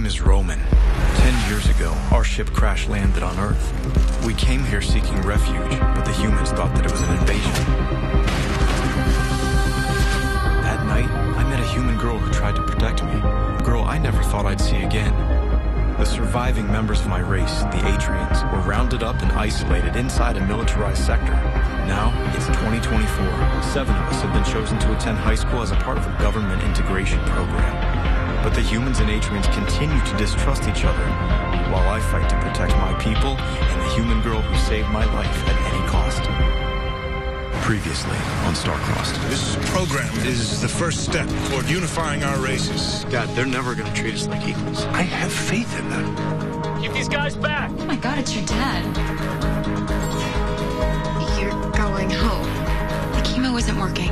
name is Roman. 10 years ago, our ship crash landed on Earth. We came here seeking refuge, but the humans thought that it was an invasion. That night, I met a human girl who tried to protect me. A girl I never thought I'd see again. The surviving members of my race, the Atrians, were rounded up and isolated inside a militarized sector. Now, it's 2024. 7 of us have been chosen to attend high school as a part of a government integration program. But the humans and Atrians continue to distrust each other, while I fight to protect my people and the human girl who saved my life at any cost. Previously on Star-Crossed. This program is the first step toward unifying our races. God, they're never going to treat us like equals. I have faith in them. Keep these guys back! Oh my God, it's your dad. You're going home. The chemo isn't working.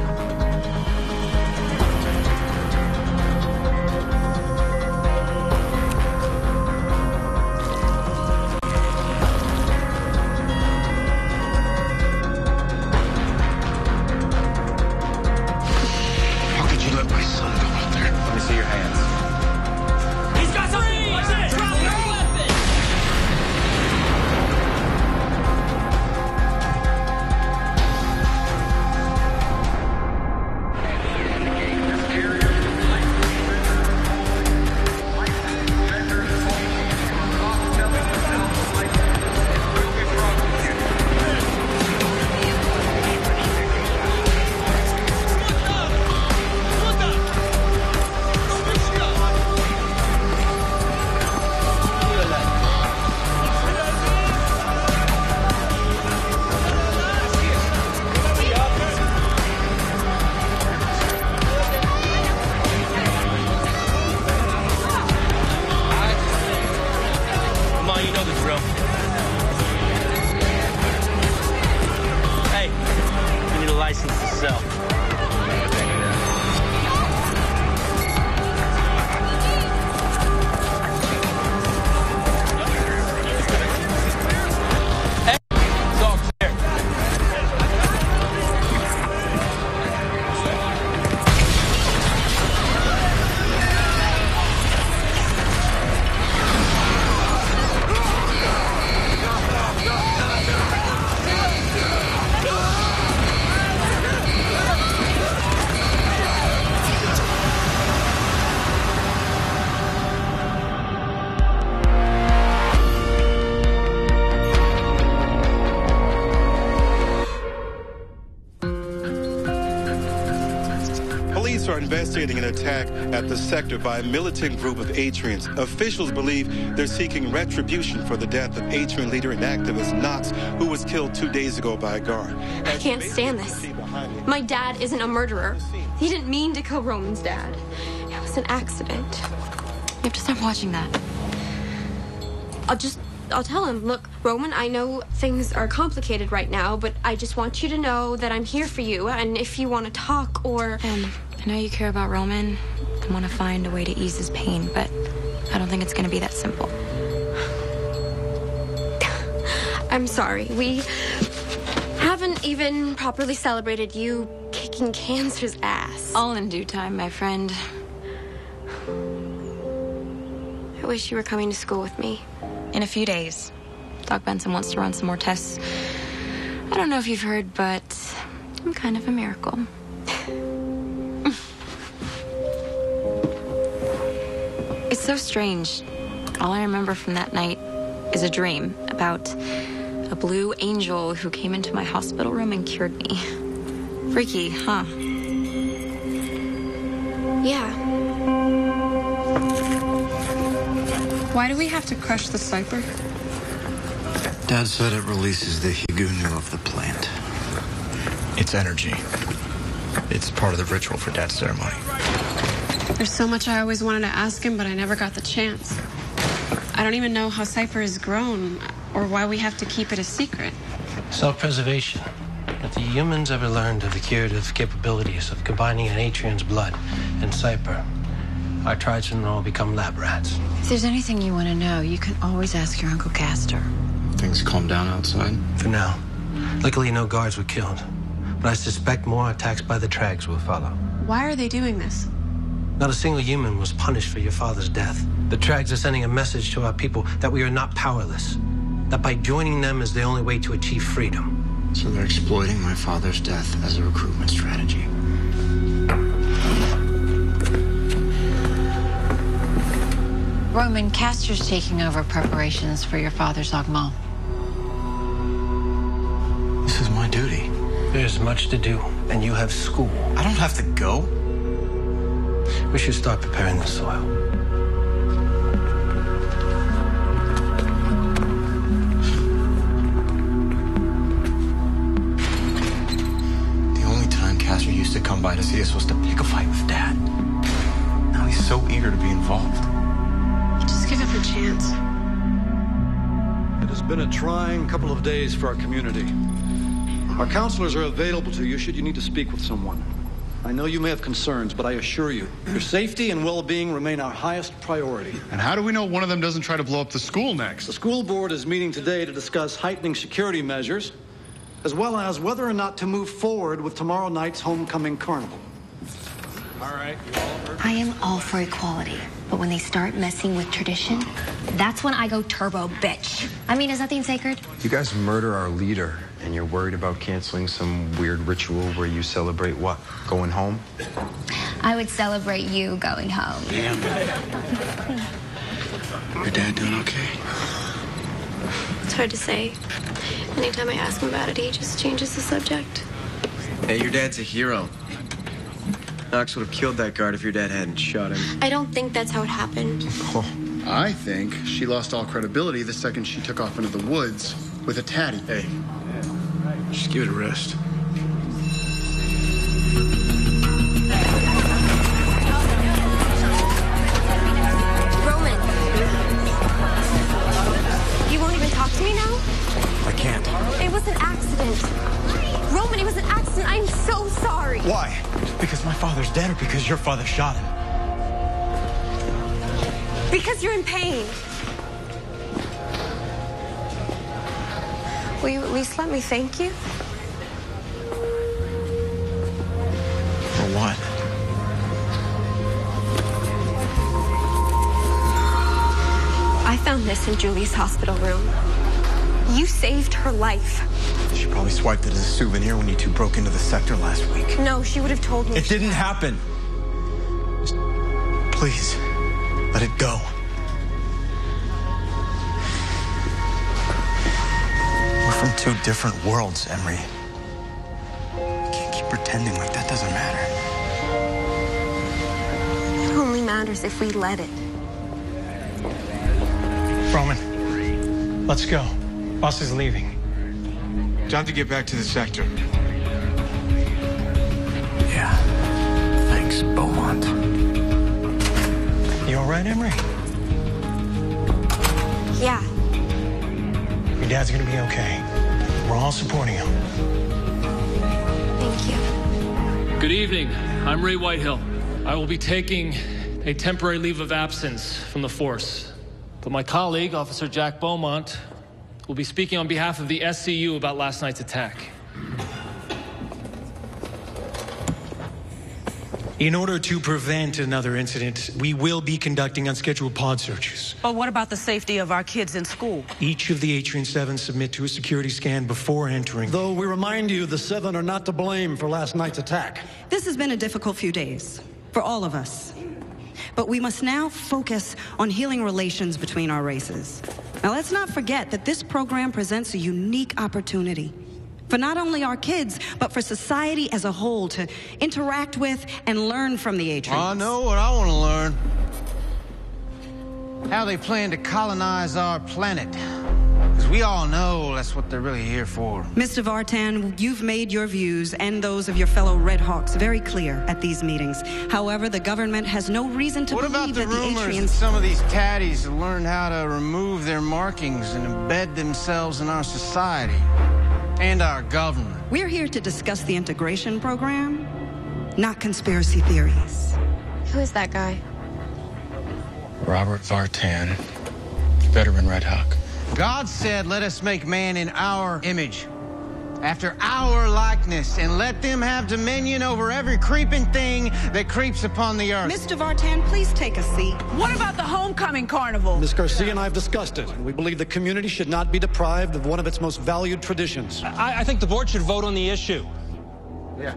Investigating an attack at the sector by a militant group of Atrians. Officials believe they're seeking retribution for the death of Atrian leader and activist Knox, who was killed 2 days ago by a guard. I can't stand this. My dad isn't a murderer. He didn't mean to kill Roman's dad. It was an accident. You have to stop watching that. I'll tell him, look, Roman, I know things are complicated right now, but I just want you to know that I'm here for you, and if you want to talk or... I know you care about Roman and want to find a way to ease his pain, but I don't think it's going to be that simple. I'm sorry. We haven't even properly celebrated you kicking cancer's ass. All in due time, my friend. I wish you were coming to school with me. In a few days. Doc Benson wants to run some more tests. I don't know if you've heard, but I'm kind of a miracle. It's so strange. All I remember from that night is a dream about a blue angel who came into my hospital room and cured me. Freaky, huh? Yeah. Why do we have to crush the Cypher? Dad said it releases the higunu of the plant. It's energy. It's part of the ritual for Dad's ceremony. There's so much I always wanted to ask him, but I never got the chance. I don't even know how Cypher is grown, or why we have to keep it a secret. Self-preservation. If the humans ever learned of the curative capabilities of combining an Atrian's blood and Cypher, our tribesmen will all become lab rats. If there's anything you want to know, you can always ask your Uncle Castor. Things calm down outside? For now. Luckily, no guards were killed. But I suspect more attacks by the Trags will follow. Why are they doing this? Not a single human was punished for your father's death. The Trags are sending a message to our people that we are not powerless, that by joining them is the only way to achieve freedom. So they're exploiting my father's death as a recruitment strategy. Roman, Castor's taking over preparations for your father's Agma. This is my duty. There's much to do, and you have school. I don't have to go. We should start preparing the soil. The only time Castor used to come by to see us was to pick a fight with Dad. Now he's so eager to be involved. Just give him a chance. It has been a trying couple of days for our community. Our counselors are available to you should you need to speak with someone. I know you may have concerns, but I assure you, your safety and well-being remain our highest priority. And how do we know one of them doesn't try to blow up the school next? The school board is meeting today to discuss heightening security measures, as well as whether or not to move forward with tomorrow night's homecoming carnival. All right. I am all for equality, but when they start messing with tradition, that's when I go turbo bitch. I mean, is nothing sacred? You guys murder our leader, and you're worried about canceling some weird ritual where you celebrate what? Going home? I would celebrate you going home. Damn. Your dad doing okay? It's hard to say. Anytime I ask him about it, he just changes the subject. Hey, your dad's a hero. Knox would have killed that guard if your dad hadn't shot him. I don't think that's how it happened. Oh, I think she lost all credibility the second she took off into the woods with a tatty. Hey, just give it a rest. Roman. You won't even talk to me now? I can't. It was an accident. Roman, it was an accident. I'm so sorry. Why? Because my father's dead or because your father shot him? Because you're in pain. Will you at least let me thank you? For what? I found this in Julie's hospital room. You saved her life. She probably swiped it as a souvenir when you two broke into the sector last week. No, she would have told me. It didn't happen. Just, please, let it go. We're from two different worlds, Emery. You can't keep pretending like that doesn't matter. It only matters if we let it. Roman, let's go. Boss is leaving. Time to get back to the sector. Yeah. Thanks, Beaumont. You all right, Emery? Yeah. Your dad's gonna be okay. We're all supporting him. Thank you. Good evening. I'm Ray Whitehill. I will be taking a temporary leave of absence from the force. But my colleague, Officer Jack Beaumont, will be speaking on behalf of the SCU about last night's attack. In order to prevent another incident, we will be conducting unscheduled pod searches. But what about the safety of our kids in school? Each of the Atrian 7 submit to a security scan before entering. Though we remind you the 7 are not to blame for last night's attack. This has been a difficult few days for all of us. But we must now focus on healing relations between our races. Now, let's not forget that this program presents a unique opportunity for not only our kids, but for society as a whole to interact with and learn from the Atrians. I know what I want to learn. How they plan to colonize our planet. Because we all know that's what they're really here for. Mr. Vartan, you've made your views and those of your fellow Red Hawks very clear at these meetings. However, the government has no reason to believe that the What about the rumors Atrians... that some of these tatties have learned how to remove their markings and embed themselves in our society and our government? We're here to discuss the integration program, not conspiracy theories. Who is that guy? Robert Vartan, veteran Red Hawk. God said, let us make man in our image. after our likeness and let them have dominion over every creeping thing that creeps upon the earth. Mr. Vartan, please take a seat. What about the homecoming carnival? Ms. Garcia and I have discussed it, and we believe the community should not be deprived of one of its most valued traditions. I think the board should vote on the issue. Yeah.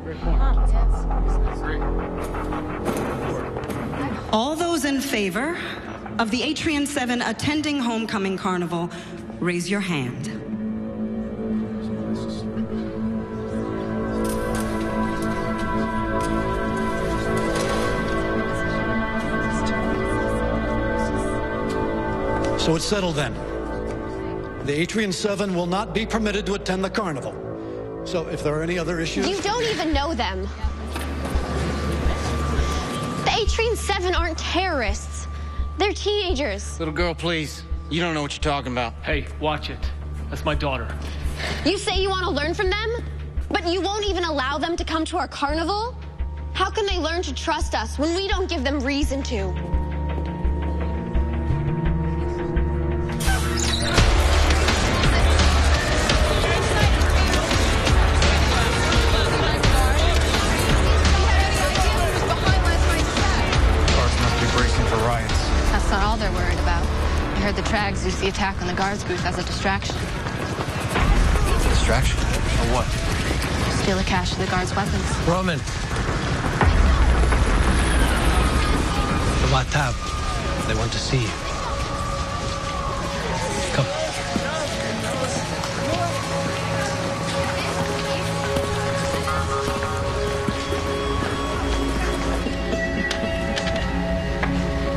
All those in favor of the Atrian 7 attending Homecoming Carnival, raise your hand. So it's settled then. The Atrian 7 will not be permitted to attend the carnival. So if there are any other issues... You don't even know them. The Atrian 7 aren't terrorists. They're teenagers. Little girl, please. You don't know what you're talking about. Hey, watch it. That's my daughter. You say you want to learn from them, but you won't even allow them to come to our carnival? How can they learn to trust us when we don't give them reason to? That's not all they're worried about. I heard the Trags used the attack on the guards booth as a distraction. Distraction? For what? Steal a cache of the guards' weapons. Roman. The Watab. They want to see you. Come.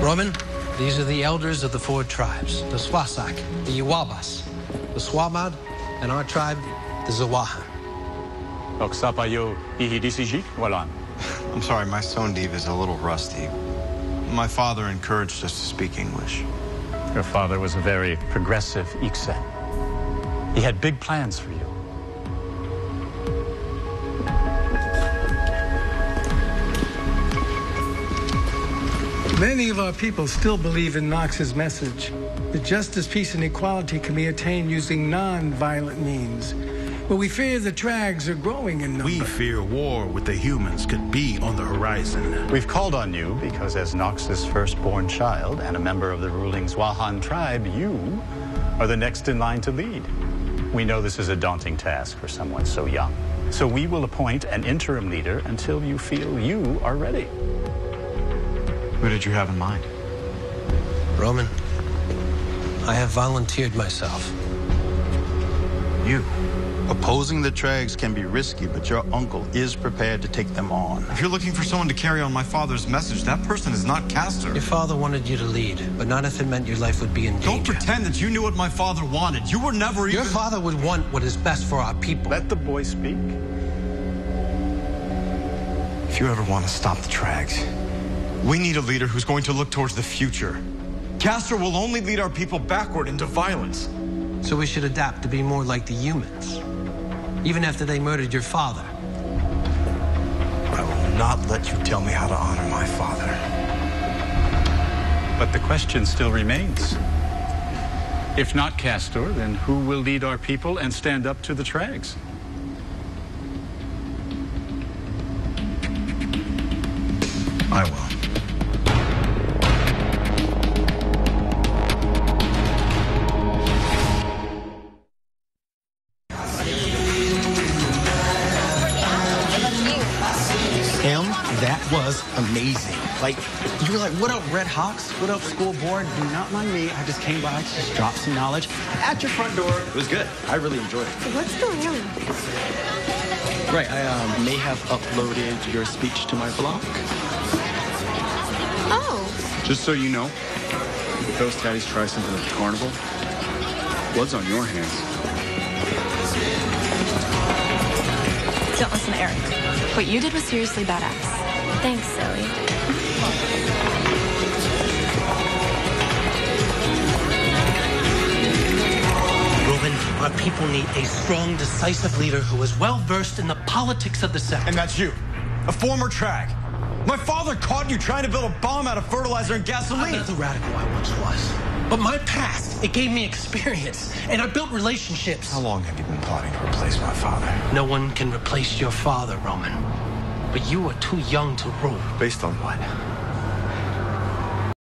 Roman, these are the elders of the 4 tribes, the Swasak, the Iwabas, the Swamad, and our tribe, the Zawahan. I'm sorry, my Sondiv is a little rusty. My father encouraged us to speak English. Your father was a very progressive Iksen. He had big plans for you. Many of our people still believe in Knox's message that justice, peace, and equality can be attained using non-violent means. But we fear the Trags are growing in number. We fear war with the humans could be on the horizon. We've called on you because as Knox's firstborn child and a member of the ruling Zwahan tribe, you are the next in line to lead. We know this is a daunting task for someone so young. So we will appoint an interim leader until you feel you are ready. Who did you have in mind? Roman, I have volunteered myself. You? Opposing the Trags can be risky, but your uncle is prepared to take them on. If you're looking for someone to carry on my father's message, that person is not Castor. Your father wanted you to lead, but not if it meant your life would be in danger. Don't pretend that you knew what my father wanted. You were never even... Your father would want what is best for our people. Let the boy speak. If you ever want to stop the Trags, we need a leader who's going to look towards the future. Castor will only lead our people backward into violence. So we should adapt to be more like the humans, even after they murdered your father. I will not let you tell me how to honor my father. But the question still remains. If not Castor, then who will lead our people and stand up to the Trags? I will. That was amazing. Like, you were like, what up, Red Hawks? What up, school board? Do not mind me. I just came by to just drop some knowledge at your front door. It was good. I really enjoyed it. What's going on? Right, I may have uploaded your speech to my blog. Oh. Just so you know, if those tatties try something at the carnival, blood's on your hands. Don't listen to Eric. What you did was seriously badass. Thanks, Zoe. Roman, our people need a strong, decisive leader who is well-versed in the politics of the sect. And that's you, a former Trag. My father caught you trying to build a bomb out of fertilizer and gasoline. I'm not the radical I once was. But my past, it gave me experience, and I built relationships. How long have you been plotting to replace my father? No one can replace your father, Roman. But you are too young to rule. Based on what?